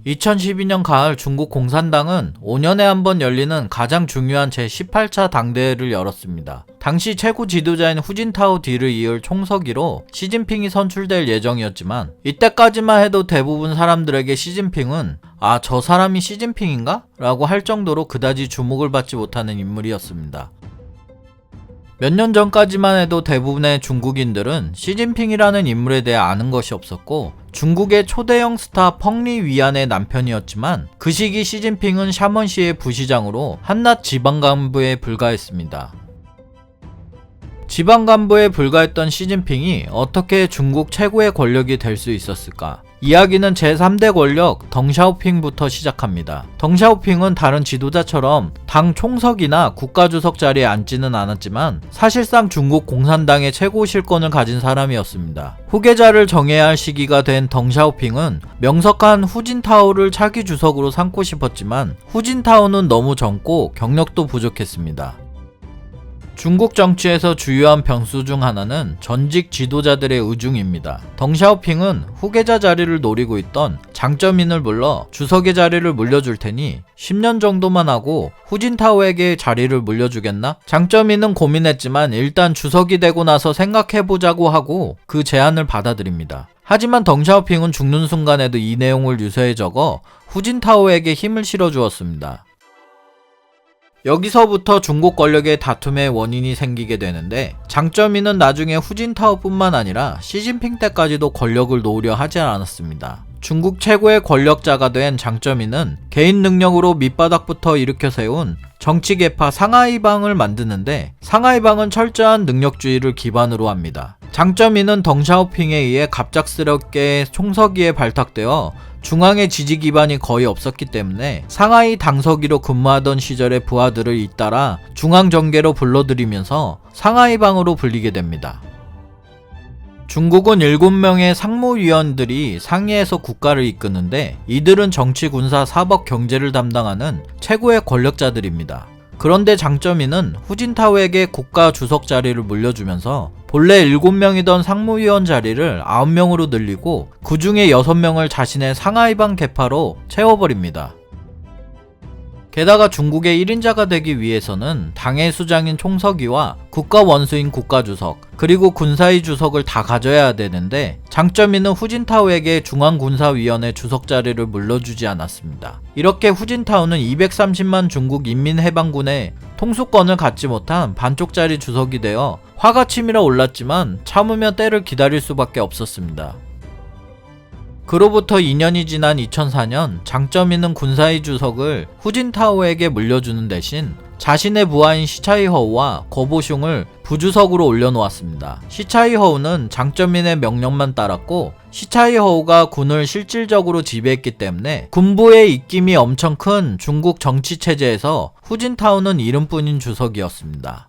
2012년 가을 중국 공산당은 5년에 한 번 열리는 가장 중요한 제18차 당대회를 열었습니다. 당시 최고 지도자인 후진타오 뒤를 이을 총서기로 시진핑이 선출될 예정이었지만 이때까지만 해도 대부분 사람들에게 시진핑은 저 사람이 시진핑인가? 라고 할 정도로 그다지 주목을 받지 못하는 인물이었습니다. 몇 년 전까지만 해도 대부분의 중국인들은 시진핑이라는 인물에 대해 아는 것이 없었고 중국의 초대형 스타 펑리 위안의 남편이었지만 그 시기 시진핑은 샤먼시의 부시장으로 한낱 지방간부에 불과했습니다. 지방간부에 불과했던 시진핑이 어떻게 중국 최고의 권력이 될 수 있었을까? 이야기는 제3대 권력 덩샤오핑부터 시작합니다. 덩샤오핑은 다른 지도자처럼 당 총석이나 국가주석 자리에 앉지는 않았지만 사실상 중국 공산당의 최고 실권을 가진 사람이었습니다. 후계자를 정해야 할 시기가 된 덩샤오핑은 명석한 후진타오를 차기 주석으로 삼고 싶었지만 후진타오는 너무 젊고 경력도 부족했습니다. 중국 정치에서 주요한 변수 중 하나는 전직 지도자들의 의중입니다. 덩샤오핑은 후계자 자리를 노리고 있던 장쩌민을 불러 주석의 자리를 물려줄 테니 10년 정도만 하고 후진타오에게 자리를 물려주겠나? 장쩌민은 고민했지만 일단 주석이 되고 나서 생각해보자고 하고 그 제안을 받아들입니다. 하지만 덩샤오핑은 죽는 순간에도 이 내용을 유서에 적어 후진타오에게 힘을 실어주었습니다. 여기서부터 중국 권력의 다툼의 원인이 생기게 되는데 장쩌민은 나중에 후진타오뿐만 아니라 시진핑 때까지도 권력을 놓으려 하지 않았습니다. 중국 최고의 권력자가 된 장쩌민은 개인 능력으로 밑바닥부터 일으켜 세운 정치계파 상하이방을 만드는데 상하이방은 철저한 능력주의를 기반으로 합니다. 장쩌민은 덩샤오핑에 의해 갑작스럽게 총서기에 발탁되어 중앙의 지지 기반이 거의 없었기 때문에 상하이 당서기로 근무하던 시절의 부하들을 잇따라 중앙정계로 불러들이면서 상하이방으로 불리게 됩니다. 중국은 7명의 상무위원들이 상위에서 국가를 이끄는데 이들은 정치, 군사, 사법, 경제를 담당하는 최고의 권력자들입니다. 그런데 장쩌민은 후진타오에게 국가 주석 자리를 물려주면서 본래 7명이던 상무위원 자리를 9명으로 늘리고 그 중에 6명을 자신의 상하이방 계파로 채워버립니다. 게다가 중국의 1인자가 되기 위해서는 당의 수장인 총서기와 국가 원수인 국가주석 그리고 군사위 주석을 다 가져야 되는데 장쩌민은 후진타오에게 중앙군사위원회 주석 자리를 물려주지 않았습니다. 이렇게 후진타오는 230만 중국 인민해방군의 통수권을 갖지 못한 반쪽짜리 주석이 되어 화가 치밀어 올랐지만 참으며 때를 기다릴 수밖에 없었습니다. 그로부터 2년이 지난 2004년 장쩌민은 군사위 주석을 후진타오에게 물려주는 대신 자신의 부하인 시차이허우와 거보숑을 부주석으로 올려놓았습니다. 시차이허우는 장쩌민의 명령만 따랐고 시차이허우가 군을 실질적으로 지배했기 때문에 군부의 입김이 엄청 큰 중국 정치체제에서 후진타오는 이름뿐인 주석이었습니다.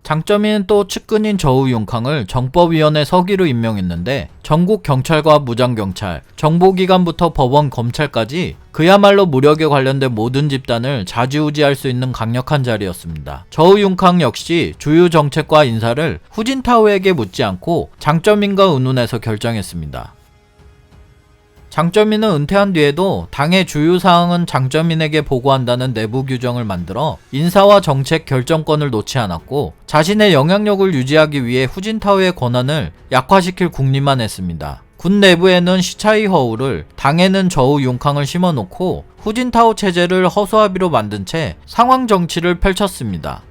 장쩌민은 또 측근인 저우융캉을 정법위원회 서기로 임명했는데 전국 경찰과 무장경찰, 정보기관부터 법원, 검찰까지 그야말로 무력에 관련된 모든 집단을 좌지우지할 수 있는 강력한 자리였습니다. 저우융캉 역시 주요 정책과 인사를 후진타오에게 묻지 않고 장쩌민과 의논해서 결정했습니다. 장쩌민은 은퇴한 뒤에도 당의 주요 사항은 장쩌민에게 보고한다는 내부 규정을 만들어 인사와 정책 결정권을 놓지 않았고 자신의 영향력을 유지하기 위해 후진타오의 권한을 약화시킬 궁리만 했습니다. 군 내부에는 시차이허우를, 당에는 저우융캉을 심어놓고 후진타오 체제를 허수아비로 만든 채 상황 정치를 펼쳤습니다.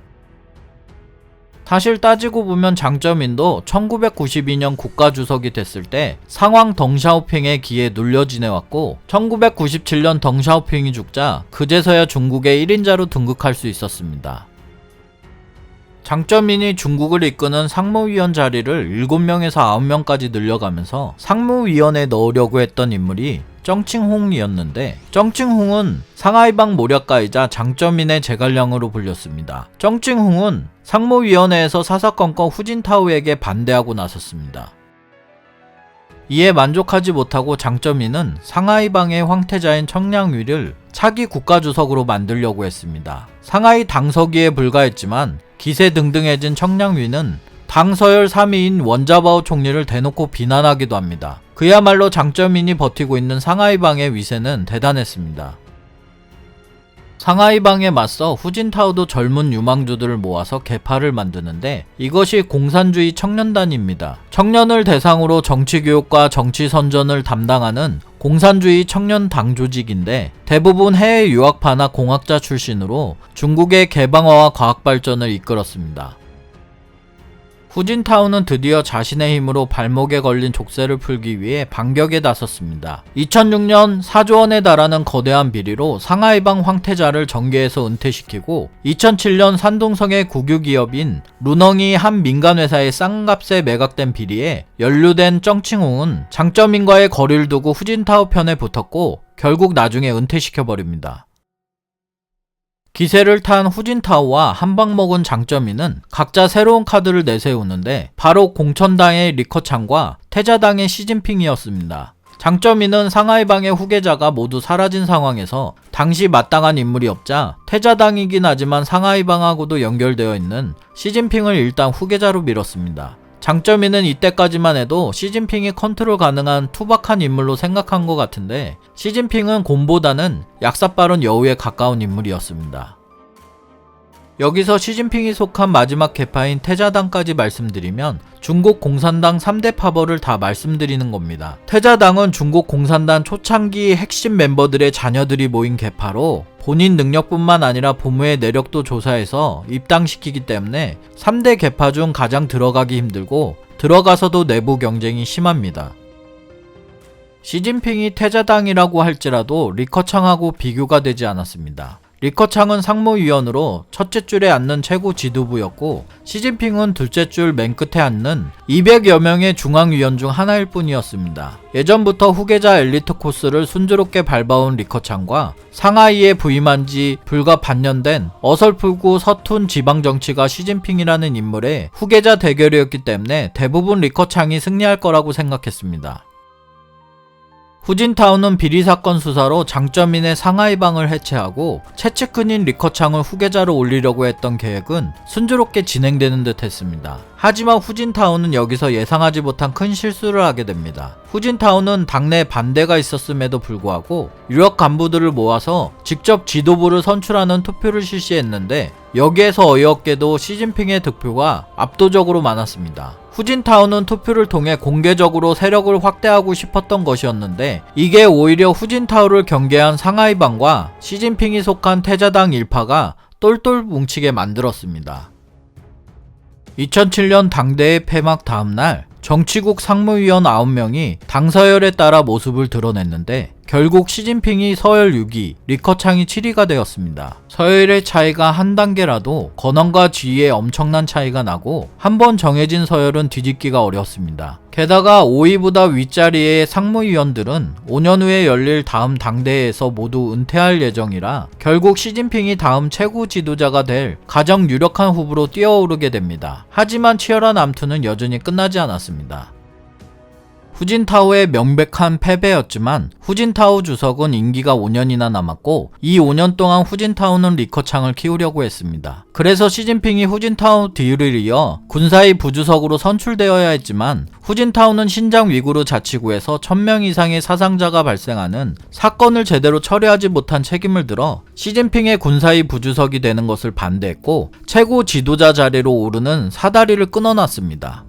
사실 따지고 보면 장쩌민도 1992년 국가주석이 됐을 때 상황 덩샤오핑의 기에 눌려 지내왔고 1997년 덩샤오핑이 죽자 그제서야 중국의 1인자로 등극할 수 있었습니다. 장쩌민이 중국을 이끄는 상무위원 자리를 7명에서 9명까지 늘려가면서 상무위원에 넣으려고 했던 인물이 정칭홍이었는데 정칭홍은 상하이방 모략가이자 장쩌민의 제갈량으로 불렸습니다. 정칭홍은 상무위원회에서 사사건건 후진타오에게 반대하고 나섰습니다. 이에 만족하지 못하고 장쩌민은 상하이방의 황태자인 청량위를 차기 국가주석으로 만들려고 했습니다. 상하이 당서기에 불과했지만 기세등등해진 청량위는 당 서열 3위인 원자바오 총리를 대놓고 비난하기도 합니다. 그야말로 장쩌민이 버티고 있는 상하이방의 위세는 대단했습니다. 상하이방에 맞서 후진타오도 젊은 유망주들을 모아서 계파를 만드는데 이것이 공산주의 청년단입니다. 청년을 대상으로 정치교육과 정치선전을 담당하는 공산주의 청년당 조직인데 대부분 해외 유학파나 공학자 출신으로 중국의 개방화와 과학발전을 이끌었습니다. 후진타오는 드디어 자신의 힘으로 발목에 걸린 족쇄를 풀기 위해 반격에 나섰습니다. 2006년 4조 원에 달하는 거대한 비리로 상하이방 황태자를 정계에서 은퇴시키고 2007년 산둥성의 국유기업인 루넝이 한 민간회사의 싼 값에 매각된 비리에 연루된 정칭웅은 장쩌민과의 거리를 두고 후진타오 편에 붙었고 결국 나중에 은퇴시켜버립니다. 기세를 탄 후진타오와 한방 먹은 장쩌민은 각자 새로운 카드를 내세우는데 바로 공천당의 리커창과 태자당의 시진핑이었습니다. 장쩌민은 상하이방의 후계자가 모두 사라진 상황에서 당시 마땅한 인물이 없자 태자당이긴 하지만 상하이방하고도 연결되어 있는 시진핑을 일단 후계자로 밀었습니다. 장쩌민은 이때까지만 해도 시진핑이 컨트롤 가능한 투박한 인물로 생각한 것 같은데 시진핑은 곰보다는 약삭빠른 여우에 가까운 인물이었습니다. 여기서 시진핑이 속한 마지막 계파인 태자당까지 말씀드리면 중국 공산당 3대 파벌을 다 말씀드리는 겁니다. 태자당은 중국 공산당 초창기 핵심 멤버들의 자녀들이 모인 계파로 본인 능력뿐만 아니라 부모의 내력도 조사해서 입당시키기 때문에 3대 계파 중 가장 들어가기 힘들고 들어가서도 내부 경쟁이 심합니다. 시진핑이 태자당이라고 할지라도 리커창하고 비교가 되지 않았습니다. 리커창은 상무위원으로 첫째 줄에 앉는 최고 지도부였고 시진핑은 둘째 줄 맨 끝에 앉는 200여 명의 중앙위원 중 하나일 뿐이었습니다. 예전부터 후계자 엘리트 코스를 순조롭게 밟아온 리커창과 상하이에 부임한 지 불과 반년 된 어설프고 서툰 지방정치가 시진핑이라는 인물의 후계자 대결이었기 때문에 대부분 리커창이 승리할 거라고 생각했습니다. 후진타오는 비리사건 수사로 장쩌민의 상하이방을 해체하고 최측근인 리커창을 후계자로 올리려고 했던 계획은 순조롭게 진행되는 듯 했습니다. 하지만 후진타오는 여기서 예상하지 못한 큰 실수를 하게 됩니다. 후진타오는 당내 반대가 있었음에도 불구하고 유력 간부들을 모아서 직접 지도부를 선출하는 투표를 실시했는데 여기에서 어이없게도 시진핑의 득표가 압도적으로 많았습니다. 후진타오는 투표를 통해 공개적으로 세력을 확대하고 싶었던 것이었는데 이게 오히려 후진타오를 경계한 상하이방과 시진핑이 속한 태자당 일파가 똘똘 뭉치게 만들었습니다. 2007년 당대회 폐막 다음날 정치국 상무위원 9명이 당 서열에 따라 모습을 드러냈는데 결국 시진핑이 서열 6위, 리커창이 7위가 되었습니다. 서열의 차이가 한 단계라도 권한과 지위에 엄청난 차이가 나고 한번 정해진 서열은 뒤집기가 어렵습니다. 게다가 5위보다 윗자리의 상무위원들은 5년 후에 열릴 다음 당대회에서 모두 은퇴할 예정이라 결국 시진핑이 다음 최고 지도자가 될 가장 유력한 후보로 뛰어오르게 됩니다. 하지만 치열한 암투는 여전히 끝나지 않았습니다. 후진타오의 명백한 패배였지만 후진타오 주석은 임기가 5년이나 남았고 이 5년 동안 후진타오는 리커창을 키우려고 했습니다. 그래서 시진핑이 후진타오 뒤를 이어 군사위 부주석으로 선출되어야 했지만 후진타오는 신장 위구르 자치구에서 1000명 이상의 사상자가 발생하는 사건을 제대로 처리하지 못한 책임을 들어 시진핑의 군사위 부주석이 되는 것을 반대했고 최고 지도자 자리로 오르는 사다리를 끊어놨습니다.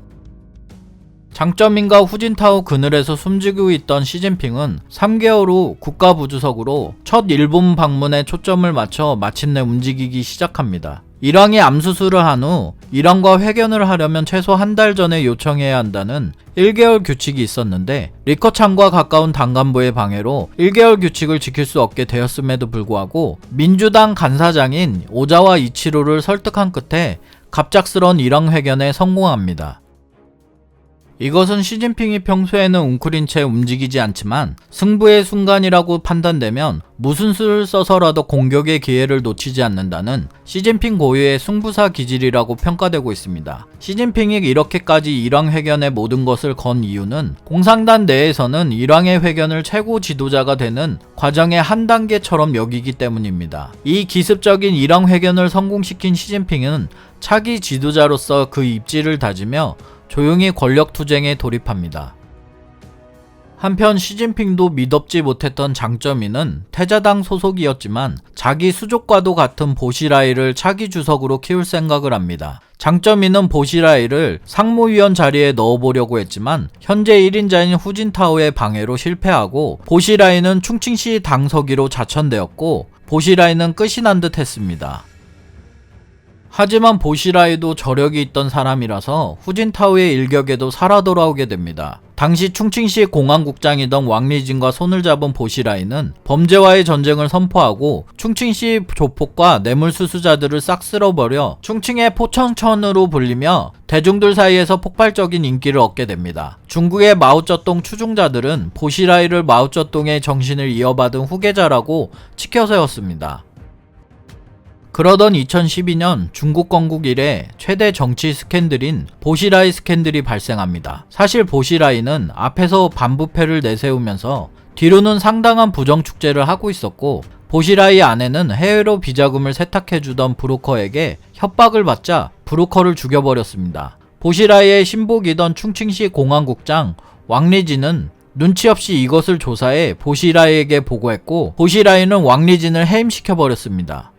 장쩌민과 후진타오 그늘에서 숨지고 있던 시진핑은 3개월 후 국가부주석으로 첫 일본 방문에 초점을 맞춰 마침내 움직이기 시작합니다. 일왕이 암수술을 한 후 일왕과 회견을 하려면 최소 한 달 전에 요청해야 한다는 1개월 규칙이 있었는데 리커창과 가까운 당간부의 방해로 1개월 규칙을 지킬 수 없게 되었음에도 불구하고 민주당 간사장인 오자와 이치로를 설득한 끝에 갑작스런 일왕 회견에 성공합니다. 이것은 시진핑이 평소에는 웅크린 채 움직이지 않지만 승부의 순간이라고 판단되면 무슨 수를 써서라도 공격의 기회를 놓치지 않는다는 시진핑 고유의 승부사 기질이라고 평가되고 있습니다. 시진핑이 이렇게까지 일왕회견의 모든 것을 건 이유는 공산당 내에서는 일왕의 회견을 최고 지도자가 되는 과정의 한 단계처럼 여기기 때문입니다. 이 기습적인 일왕회견을 성공시킨 시진핑은 차기 지도자로서 그 입지를 다지며 조용히 권력 투쟁에 돌입합니다. 한편 시진핑도 미덥지 못했던 장쩌민은 태자당 소속이었지만 자기 수족과도 같은 보시라이를 차기 주석으로 키울 생각을 합니다. 장쩌민은 보시라이를 상무위원 자리에 넣어보려고 했지만 현재 1인자인 후진타오의 방해로 실패하고 보시라이는 충칭시 당서기로 자천되었고 보시라이는 끝이 난 듯 했습니다. 하지만 보시라이도 저력이 있던 사람이라서 후진타오의 일격에도 살아 돌아오게 됩니다. 당시 충칭시 공안국장이던 왕리진과 손을 잡은 보시라이는 범죄와의 전쟁을 선포하고 충칭시 조폭과 뇌물수수자들을 싹 쓸어버려 충칭의 포청천으로 불리며 대중들 사이에서 폭발적인 인기를 얻게 됩니다. 중국의 마오쩌둥 추종자들은 보시라이를 마오쩌둥의 정신을 이어받은 후계자라고 치켜세웠습니다. 그러던 2012년 중국 건국 이래 최대 정치 스캔들인 보시라이 스캔들이 발생합니다. 사실 보시라이는 앞에서 반부패를 내세우면서 뒤로는 상당한 부정축제를 하고 있었고 보시라이 아내는 해외로 비자금을 세탁해주던 브로커에게 협박을 받자 브로커를 죽여버렸습니다. 보시라이의 신복이던 충칭시 공안국장 왕리진은 눈치 없이 이것을 조사해 보시라이에게 보고했고 보시라이는 왕리진을 해임시켜버렸습니다.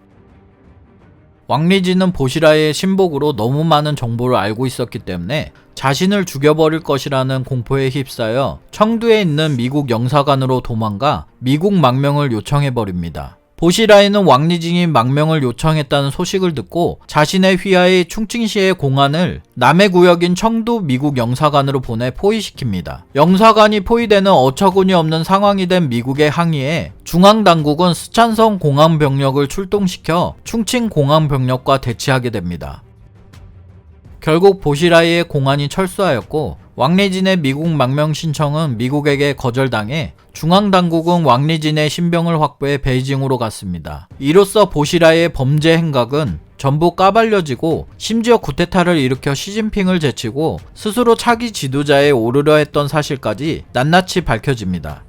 왕리진은 보시라이의 신복으로 너무 많은 정보를 알고 있었기 때문에 자신을 죽여버릴 것이라는 공포에 휩싸여 청두에 있는 미국 영사관으로 도망가 미국 망명을 요청해버립니다. 보시라이는 왕리진이 망명을 요청했다는 소식을 듣고 자신의 휘하의 충칭시의 공안을 남해 구역인 청두 미국 영사관으로 보내 포위시킵니다. 영사관이 포위되는 어처구니 없는 상황이 된 미국의 항의에 중앙당국은 스촨성 공안병력을 출동시켜 충칭 공안병력과 대치하게 됩니다. 결국 보시라이의 공안이 철수하였고 왕리진의 미국 망명 신청은 미국에게 거절당해 중앙당국은 왕리진의 신병을 확보해 베이징으로 갔습니다. 이로써 보시라이의 범죄 행각은 전부 까발려지고 심지어 쿠데타를 일으켜 시진핑을 제치고 스스로 차기 지도자에 오르려 했던 사실까지 낱낱이 밝혀집니다.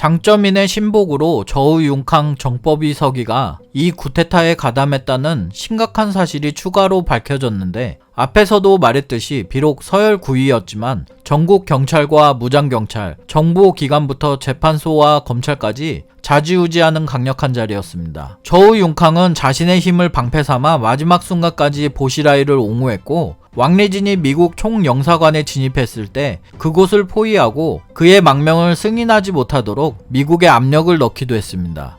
장쩌민의 신복으로 저우융캉 정법위 서기가 이 쿠데타에 가담했다는 심각한 사실이 추가로 밝혀졌는데 앞에서도 말했듯이 비록 서열 9위였지만 전국 경찰과 무장경찰, 정보기관부터 재판소와 검찰까지 좌지우지하는 강력한 자리였습니다. 저우융캉은 자신의 힘을 방패삼아 마지막 순간까지 보시라이를 옹호했고 왕리진이 미국 총영사관에 진입했을 때 그곳을 포위하고 그의 망명을 승인하지 못하도록 미국에 압력을 넣기도 했습니다.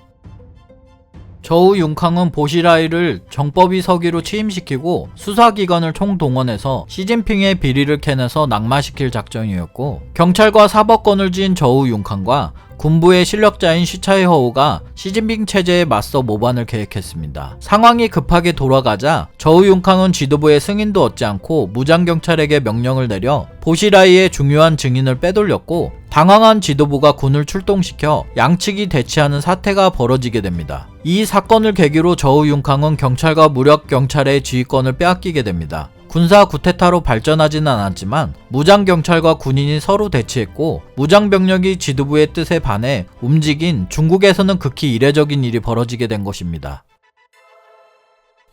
저우융캉은 보시라이를 정법위 서기로 취임시키고 수사기관을 총동원해서 시진핑의 비리를 캐내서 낙마시킬 작정이었고 경찰과 사법권을 쥔 저우융캉과 군부의 실력자인 시차이허우가 시진핑 체제에 맞서 모반을 계획했습니다. 상황이 급하게 돌아가자 저우융캉은 지도부의 승인도 얻지 않고 무장경찰에게 명령을 내려 보시라이의 중요한 증인을 빼돌렸고 당황한 지도부가 군을 출동시켜 양측이 대치하는 사태가 벌어지게 됩니다. 이 사건을 계기로 저우융캉은 경찰과 무력경찰의 지휘권을 빼앗기게 됩니다. 군사 쿠데타로 발전하지는 않았지만 무장경찰과 군인이 서로 대치했고 무장병력이 지도부의 뜻에 반해 움직인 중국에서는 극히 이례적인 일이 벌어지게 된 것입니다.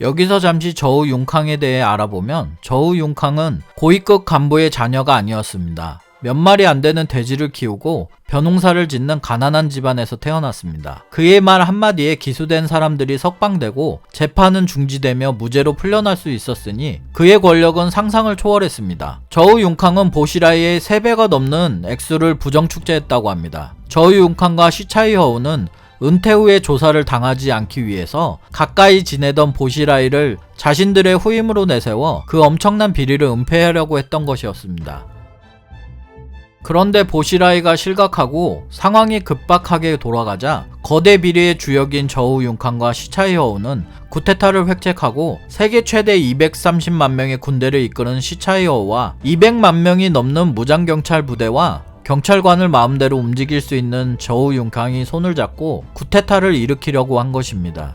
여기서 잠시 저우융캉에 대해 알아보면 저우융캉은 고위급 간부의 자녀가 아니었습니다. 몇 마리 안 되는 돼지를 키우고 벼농사를 짓는 가난한 집안에서 태어났습니다. 그의 말 한마디에 기소된 사람들이 석방되고 재판은 중지되며 무죄로 풀려날 수 있었으니 그의 권력은 상상을 초월했습니다. 저우융캉은 보시라이의 3배가 넘는 액수를 부정축제했다고 합니다. 저우융캉과 시차이허우는 은퇴 후에 조사를 당하지 않기 위해서 가까이 지내던 보시라이를 자신들의 후임으로 내세워 그 엄청난 비리를 은폐하려고 했던 것이었습니다. 그런데 보시라이가 실각하고 상황이 급박하게 돌아가자 거대 비리의 주역인 저우 융캉과 시차이허우는 쿠데타를 획책하고 세계 최대 230만 명의 군대를 이끄는 시차이허우와 200만 명이 넘는 무장경찰 부대와 경찰관을 마음대로 움직일 수 있는 저우 융캉이 손을 잡고 쿠데타를 일으키려고 한 것입니다.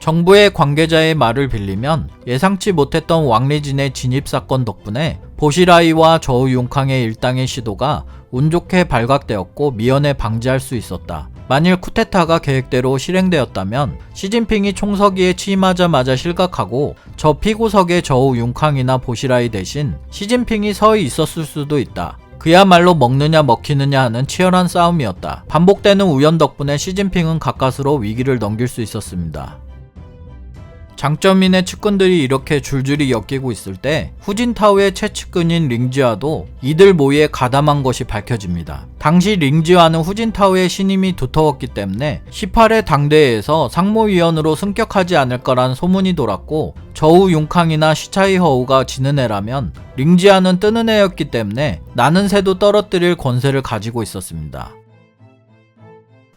정부의 관계자의 말을 빌리면 예상치 못했던 왕리진의 진입사건 덕분에 보시라이와 저우 융캉의 일당의 시도가 운 좋게 발각되었고 미연에 방지할 수 있었다. 만일 쿠데타가 계획대로 실행되었다면 시진핑이 총서기에 취임하자마자 실각하고 저 피고석에 저우 융캉이나 보시라이 대신 시진핑이 서 있었을 수도 있다. 그야말로 먹느냐 먹히느냐 하는 치열한 싸움이었다. 반복되는 우연 덕분에 시진핑은 가까스로 위기를 넘길 수 있었습니다. 장쩌민의 측근들이 이렇게 줄줄이 엮이고 있을 때 후진타오의 최측근인 링지와도 이들 모의에 가담한 것이 밝혀집니다. 당시 링지와는 후진타오의 신임이 두터웠기 때문에 18회 당대회에서 상무위원으로 승격하지 않을 거란 소문이 돌았고 저우 융캉이나 시차이허우가 지는 애라면 링지와는 뜨는 애였기 때문에 나는 새도 떨어뜨릴 권세를 가지고 있었습니다.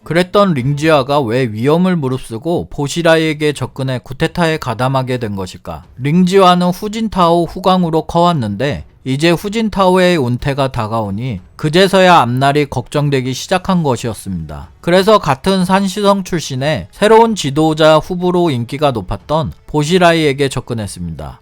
그랬던 링지와가 왜 위험을 무릅쓰고 보시라이에게 접근해 쿠데타에 가담하게 된 것일까? 링지와는 후진타오 후광으로 커왔는데 이제 후진타오의 은퇴가 다가오니 그제서야 앞날이 걱정되기 시작한 것이었습니다. 그래서 같은 산시성 출신의 새로운 지도자 후보로 인기가 높았던 보시라이에게 접근했습니다.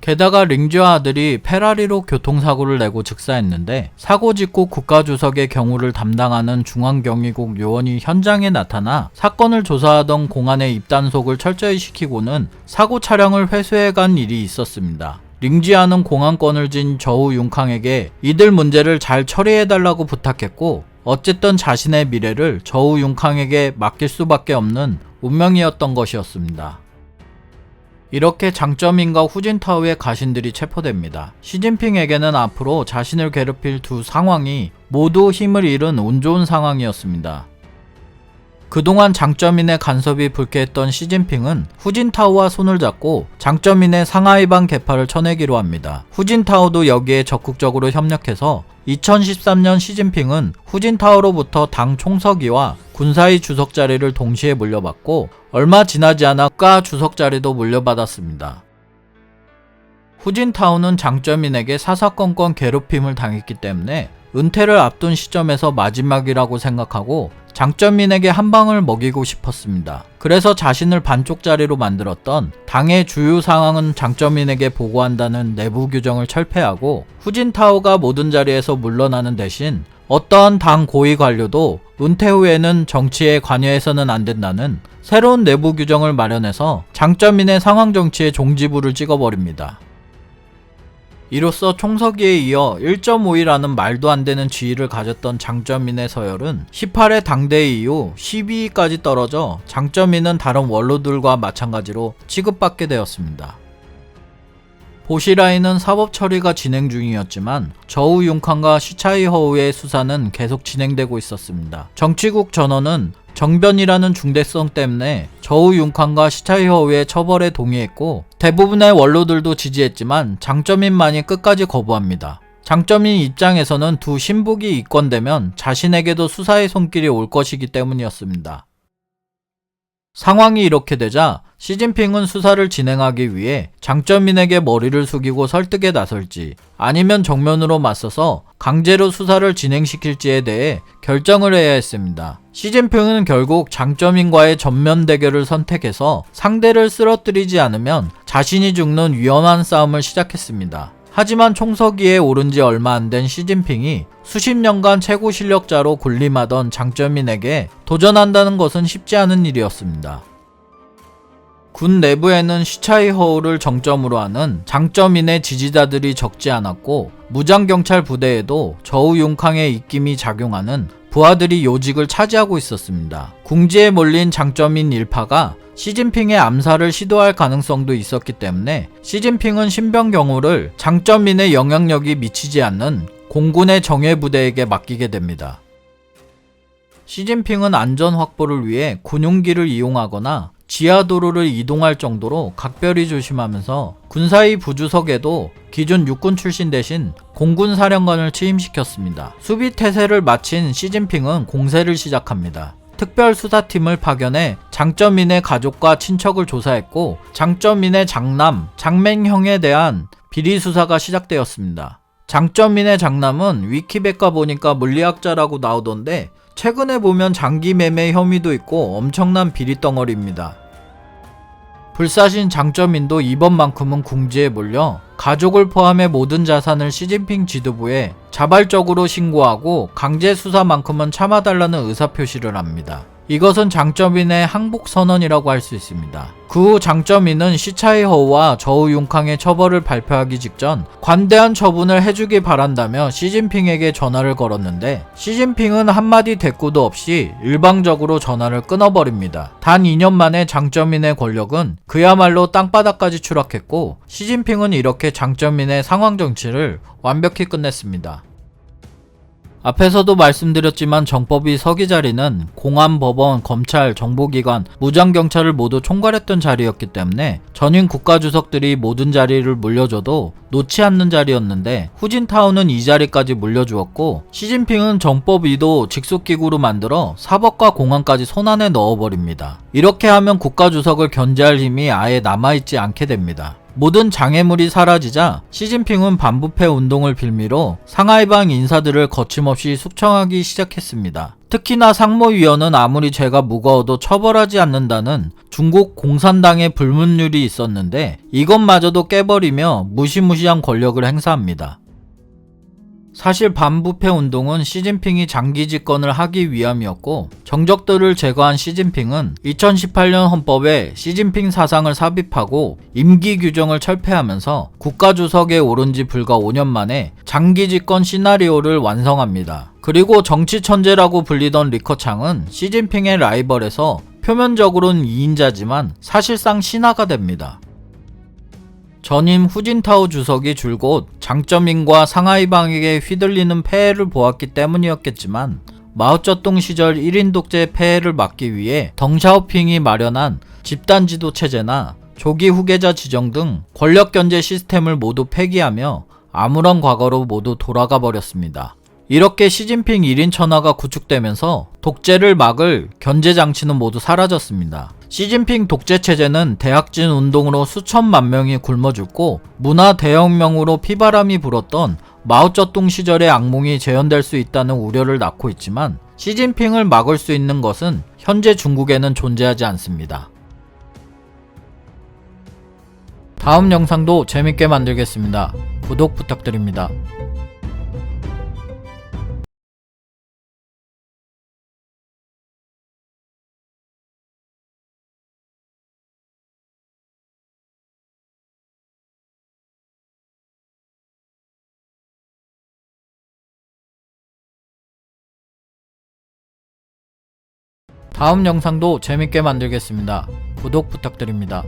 게다가 링지와 아들이 페라리로 교통사고를 내고 즉사했는데 사고 직후 국가주석의 경우를 담당하는 중앙경위국 요원이 현장에 나타나 사건을 조사하던 공안의 입단속을 철저히 시키고는 사고 차량을 회수해간 일이 있었습니다. 링지아는 공안권을 쥔 저우 융캉에게 이들 문제를 잘 처리해달라고 부탁했고 어쨌든 자신의 미래를 저우 융캉에게 맡길 수밖에 없는 운명이었던 것이었습니다. 이렇게 장쩌민과 후진타오의 가신들이 체포됩니다. 시진핑에게는 앞으로 자신을 괴롭힐 두 상황이 모두 힘을 잃은 운 좋은 상황이었습니다. 그동안 장쩌민의 간섭이 불쾌했던 시진핑은 후진타오와 손을 잡고 장쩌민의 상하이방 개파를 쳐내기로 합니다. 후진타오도 여기에 적극적으로 협력해서 2013년 시진핑은 후진타오로부터 당 총서기와 군사위 주석 자리를 동시에 물려받고 얼마 지나지 않아 국가 주석 자리도 물려받았습니다. 후진타오는 장쩌민에게 사사건건 괴롭힘을 당했기 때문에 은퇴를 앞둔 시점에서 마지막이라고 생각하고 장쩌민에게 한 방을 먹이고 싶었습니다. 그래서 자신을 반쪽 자리로 만들었던 당의 주요 상황은 장쩌민에게 보고한다는 내부 규정을 철폐하고 후진타오가 모든 자리에서 물러나는 대신 어떠한 당 고위 관료도 은퇴 후에는 정치에 관여해서는 안 된다는 새로운 내부 규정을 마련해서 장쩌민의 상황 정치에 종지부를 찍어버립니다. 이로써 총서기에 이어 1.5위라는 말도 안 되는 지위를 가졌던 장쩌민의 서열은 18회 당대회 이후 12위까지 떨어져 장쩌민은 다른 원로들과 마찬가지로 취급받게 되었습니다. 보시라이는 사법 처리가 진행 중이었지만 저우 융캉과 시차이허우의 수사는 계속 진행되고 있었습니다. 정치국 전원은 정변이라는 중대성 때문에 저우 융캉과 시차이허우의 처벌에 동의했고 대부분의 원로들도 지지했지만 장쩌민만이 끝까지 거부합니다. 장쩌민 입장에서는 두 신북이 입건되면 자신에게도 수사의 손길이 올 것이기 때문이었습니다. 상황이 이렇게 되자 시진핑은 수사를 진행하기 위해 장쩌민에게 머리를 숙이고 설득에 나설지 아니면 정면으로 맞서서 강제로 수사를 진행시킬지에 대해 결정을 해야 했습니다. 시진핑은 결국 장쩌민과의 전면 대결을 선택해서 상대를 쓰러뜨리지 않으면 자신이 죽는 위험한 싸움을 시작했습니다. 하지만 총서기에 오른 지 얼마 안 된 시진핑이 수십 년간 최고 실력자로 군림하던 장쩌민에게 도전한다는 것은 쉽지 않은 일이었습니다. 군 내부에는 시차이허우를 정점으로 하는 장쩌민의 지지자들이 적지 않았고 무장경찰 부대에도 저우 융캉의 입김이 작용하는 부하들이 요직을 차지하고 있었습니다. 궁지에 몰린 장쩌민 일파가 시진핑의 암살을 시도할 가능성도 있었기 때문에 시진핑은 신병경호를 장쩌민의 영향력이 미치지 않는 공군의 정예부대에게 맡기게 됩니다. 시진핑은 안전 확보를 위해 군용기를 이용하거나 지하도로를 이동할 정도로 각별히 조심하면서 군사위 부주석에도 기존 육군 출신 대신 공군 사령관을 취임시켰습니다. 수비 태세를 마친 시진핑은 공세를 시작합니다. 특별수사팀을 파견해 장쩌민의 가족과 친척을 조사했고 장쩌민의 장남, 장맹형에 대한 비리수사가 시작되었습니다. 장쩌민의 장남은 위키백과 보니까 물리학자라고 나오던데 최근에 보면 장기 매매 혐의도 있고 엄청난 비리덩어리입니다. 불사신 장쩌민도 이번만큼은 궁지에 몰려 가족을 포함해 모든 자산을 시진핑 지도부에 자발적으로 신고하고 강제 수사만큼은 참아달라는 의사표시를 합니다. 이것은 장쩌민의 항복선언이라고 할 수 있습니다. 그 후 장쩌민은 시차이허우와 저우융캉의 처벌을 발표하기 직전 관대한 처분을 해주기 바란다며 시진핑에게 전화를 걸었는데 시진핑은 한마디 대꾸도 없이 일방적으로 전화를 끊어버립니다. 단 2년 만에 장쩌민의 권력은 그야말로 땅바닥까지 추락했고 시진핑은 이렇게 장쩌민의 상황 정치를 완벽히 끝냈습니다. 앞에서도 말씀드렸지만 정법위 서기 자리는 공안, 법원, 검찰, 정보기관, 무장경찰을 모두 총괄했던 자리였기 때문에 전임 국가주석들이 모든 자리를 물려줘도 놓지 않는 자리였는데 후진타오는 이 자리까지 물려주었고 시진핑은 정법위도 직속기구로 만들어 사법과 공안까지 손안에 넣어버립니다. 이렇게 하면 국가주석을 견제할 힘이 아예 남아있지 않게 됩니다. 모든 장애물이 사라지자 시진핑은 반부패 운동을 빌미로 상하이방 인사들을 거침없이 숙청하기 시작했습니다. 특히나 상무위원은 아무리 죄가 무거워도 처벌하지 않는다는 중국 공산당의 불문율이 있었는데 이것마저도 깨버리며 무시무시한 권력을 행사합니다. 사실 반부패 운동은 시진핑이 장기 집권을 하기 위함이었고 정적들을 제거한 시진핑은 2018년 헌법에 시진핑 사상을 삽입하고 임기 규정을 철폐하면서 국가주석에 오른 지 불과 5년 만에 장기 집권 시나리오를 완성합니다. 그리고 정치 천재라고 불리던 리커창은 시진핑의 라이벌에서 표면적으로는 2인자지만 사실상 신하가 됩니다. 전임 후진타오 주석이 줄곧 장쩌민과 상하이방에게 휘둘리는 폐해를 보았기 때문이었겠지만 마오쩌둥 시절 1인 독재 폐해를 막기 위해 덩샤오핑이 마련한 집단지도 체제나 조기 후계자 지정 등 권력 견제 시스템을 모두 폐기하며 아무런 과거로 모두 돌아가 버렸습니다. 이렇게 시진핑 1인 천하가 구축되면서 독재를 막을 견제 장치는 모두 사라졌습니다. 시진핑 독재 체제는 대학진 운동으로 수천만 명이 굶어 죽고 문화 대혁명으로 피바람이 불었던 마오쩌둥 시절의 악몽이 재현될 수 있다는 우려를 낳고 있지만 시진핑을 막을 수 있는 것은 현재 중국에는 존재하지 않습니다. 다음 영상도 재밌게 만들겠습니다. 구독 부탁드립니다. 다음 영상도 재밌게 만들겠습니다. 구독 부탁드립니다.